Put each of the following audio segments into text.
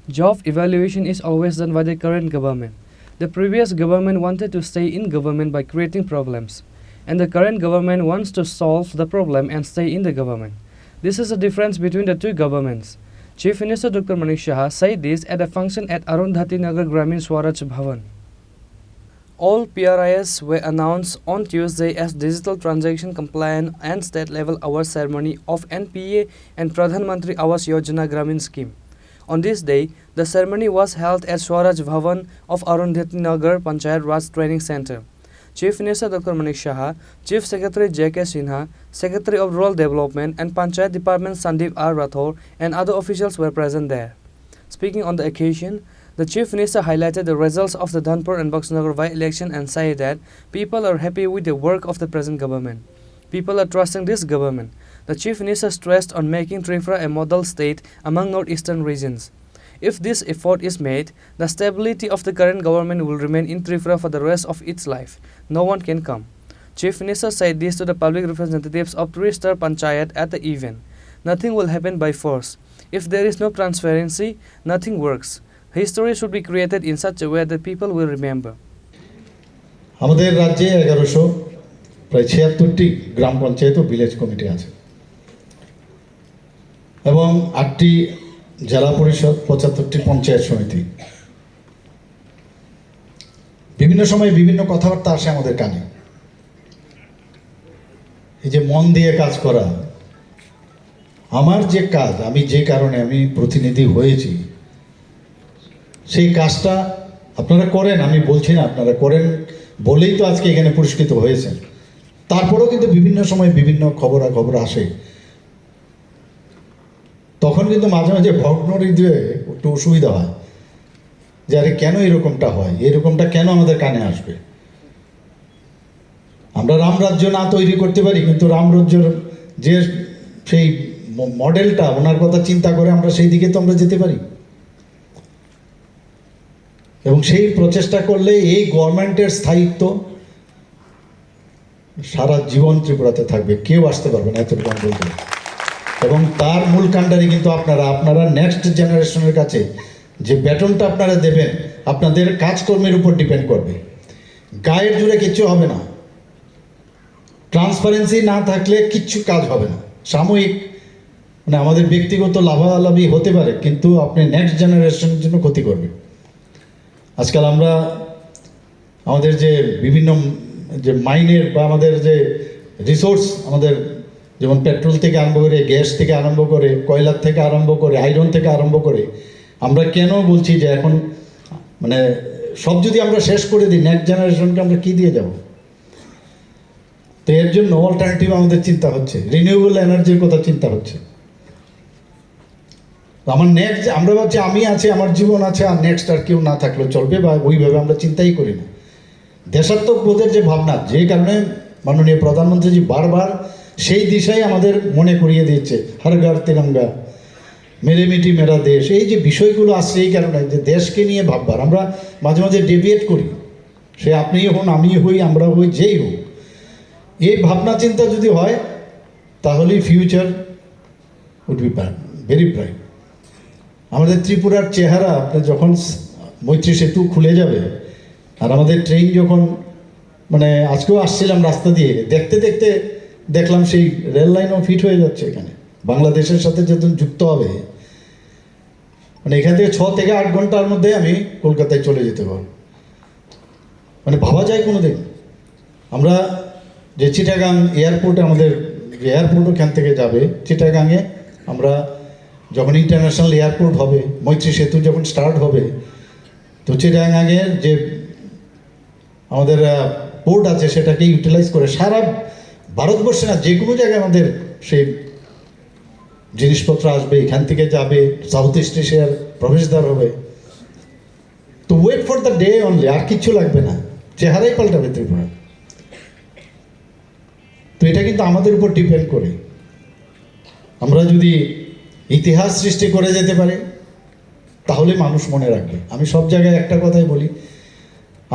Job evaluation is always done by the current government. The previous government wanted to stay in government by creating problems, and the current government wants to solve the problem and stay in the government. This is the difference between the two governments. Chief Minister Dr Manik Saha said this at a function at Arundhati Nagar Gramin Swaraj Bhavan. All PRIs were announced on Tuesday as Digital Transaction Compliant and State Level Award Ceremony of NPA and Pradhan Mantri Awas Yojana Gramin Scheme. On this day, the ceremony was held at Swaraj Bhavan of Arundhati Nagar Panchayat Raj Training Center. Chief Minister Dr Manik Saha, Chief Secretary J.K. Sinha, Secretary of Rural Development and Panchayat Department Sandeep R. Rathore and other officials were present there. Speaking on the occasion, the Chief Minister highlighted the results of the Dhanpur and Buxnagar by-election and said that people are happy with the work of the present government. People are trusting this government. The Chief Minister stressed on making Tripura a model state among northeastern regions. If this effort is made, the stability of the current government will remain in Tripura for the rest of its life. No one can come. Chief Minister said this to the public representatives of 3-star Panchayat at the event. Nothing will happen by force. If there is no transparency, nothing works. History should be created in such a way that people will remember. আমাদের রাজ্যে 1100 প্রায় 76টি গ্রাম পঞ্চায়েত ও village committee আছে এবং 8টি জেলা পরিষদ 75টি পঞ্চায়েত সমিতি। বিভিন্ন সময় বিভিন্ন কথাবার্তা আসে আমাদের কানে। এই যে মন দিয়ে কাজ করা, আমার যে কাজ, আমি যে কারণে আমি প্রতিনিধি হয়েছি, সেই কাজটা আপনারা করেন, আমি বলছি না আপনারা করেন বলেই তো আজকে এখানে পুরস্কৃত হয়েছেন। তারপরেও কিন্তু বিভিন্ন সময় বিভিন্ন খবরাখবর আসে, তখন কিন্তু মাঝে মাঝে ভগ্ন হৃদয়ে একটু অসুবিধা হয় যে আরে কেন এরকমটা হয়, এরকমটা কেন আমাদের কানে আসবে। আমরা রামরাজ্য না তৈরি করতে পারি, কিন্তু রামরাজ্যের যে সেই মডেলটা, ওনার কথা চিন্তা করে আমরা সেই দিকে তো আমরা যেতে পারি এবং সেই প্রচেষ্টা করলে এই গভর্নমেন্টের স্থায়িত্ব সারা জীবন ত্রিপুরাতে থাকবে, কেউ আসতে পারবে না, এতটুকু আমি বলতে। এবং তার মূল কাণ্ডারি কিন্তু আপনারা নেক্সট জেনারেশনের কাছে যে ব্যাটনটা আপনারা দেবেন আপনাদের কাজকর্মের উপর ডিপেন্ড করবে। গায়ের জুড়ে কিচ্ছু হবে না, ট্রান্সপারেন্সি না থাকলে কিচ্ছু কাজ হবে না। সাময়িক মানে আমাদের ব্যক্তিগত লাভালাভি হতে পারে, কিন্তু আপনি নেক্সট জেনারেশনের জন্য ক্ষতি করবে। আজকাল আমরা আমাদের যে বিভিন্ন যে মাইনের বা আমাদের যে রিসোর্স, আমাদের যেমন পেট্রোল থেকে আরম্ভ করে, গ্যাস থেকে আরম্ভ করে, কয়লার থেকে আরম্ভ করে, আয়রন থেকে আরম্ভ করে, আমরা কেন বলছি যে এখন মানে সব যদি আমরা শেষ করে দিই, নেক্সট জেনারেশনকে আমরা কী দিয়ে যাব? তো এর জন্য অল্টারনেটিভ আমাদের চিন্তা হচ্ছে, রিনিউয়েবল এনার্জির কথা চিন্তা হচ্ছে। আমার নেক্সট, আমরা ভাবছি আমি আছি, আমার জীবন আছে, আর নেক্সট আর কেউ না থাকলেও চলবে, বা ওইভাবে আমরা চিন্তাই করি না। দেশাত্মবোধের যে ভাবনা, যে কারণে মাননীয় প্রধানমন্ত্রীজি বারবার সেই দিশাই আমাদের মনে করিয়ে দিচ্ছে, হর ঘর তিরঙ্গা, মেরে মিটি মেরা দেশ, এই যে বিষয়গুলো আসছে এই কারণে যে দেশকে নিয়ে ভাববার। আমরা মাঝে মাঝে ডেভিয়েট করি, সে আপনি হন, আমি হই, আমরা হই, যেই হোক, এই ভাবনা চিন্তা যদি হয় তাহলেই future would be very bright. আমাদের ত্রিপুরার চেহারা আপনি যখন মৈত্রী সেতু খুলে যাবে, আর আমাদের ট্রেন যখন মানে আজকেও আসছিলাম রাস্তা দিয়ে, দেখতে দেখতে দেখলাম সেই রেল লাইনও ফিট হয়ে যাচ্ছে এখানে, বাংলাদেশের সাথে যখন যুক্ত হবে, মানে এখান থেকে 6 থেকে 8 ঘন্টার মধ্যে আমি কলকাতায় চলে যেতে পারব। মানে ভাবা যায় কোনো দিন? আমরা যে চিটাগাং এয়ারপোর্টে, আমাদের যে এয়ারপোর্ট ওখান থেকে যাবে চিটাগাংয়ে, আমরা যখন ইন্টারন্যাশনাল এয়ারপোর্ট হবে, মৈত্রী সেতু যখন স্টার্ট হবে, তো চিটাগাংয়ের যে আমাদের পোর্ট আছে সেটাকে ইউটিলাইজ করে সারা ভারতবর্ষে না, যে কোনো জায়গায় আমাদের সেই জিনিসপত্র আসবে, এখান থেকে যাবে, সাউথ ইস্ট এশিয়ার প্রবেশদ্বার হবে। তো wait for the day only, আর কিচ্ছু লাগবে না, চেহারাই পাল্টাবে ত্রিপুরা। তো এটা কিন্তু আমাদের উপর ডিপেন্ড করে। আমরা যদি ইতিহাস সৃষ্টি করে যেতে পারি তাহলে মানুষ মনে রাখবে। আমি সব জায়গায় একটা কথাই বলি,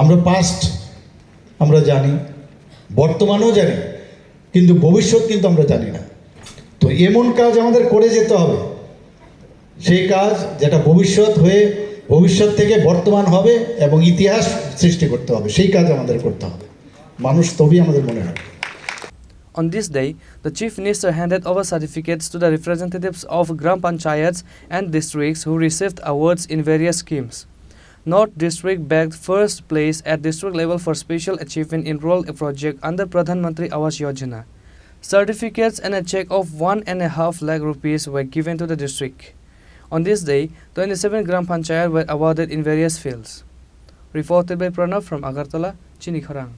আমরা পাস্ট আমরা জানি, বর্তমানও জানি, কিন্তু ভবিষ্যৎ কিন্তু আমরা জানি না। তো এমন কাজ আমাদের করে যেতে হবে সেই কাজ যেটা ভবিষ্যৎ থেকে বর্তমান হবে এবং ইতিহাস সৃষ্টি করতে হবে, সেই কাজ আমাদের করতে হবে। মানুষ তবেই আমাদের মনে রাখবে। On this day, the Chief Minister handed over certificates to the representatives of Gram Panchayats and districts who received awards in various schemes. North District bagged first place at district level for special achievement in rural project under Pradhan Mantri Awas Yojana. Certificates and a check of 1.5 lakh rupees were given to the district. On this day, 27 Gram Panchayat were awarded in various fields. Reported by Pranav from Agartala, Chini, Khorang.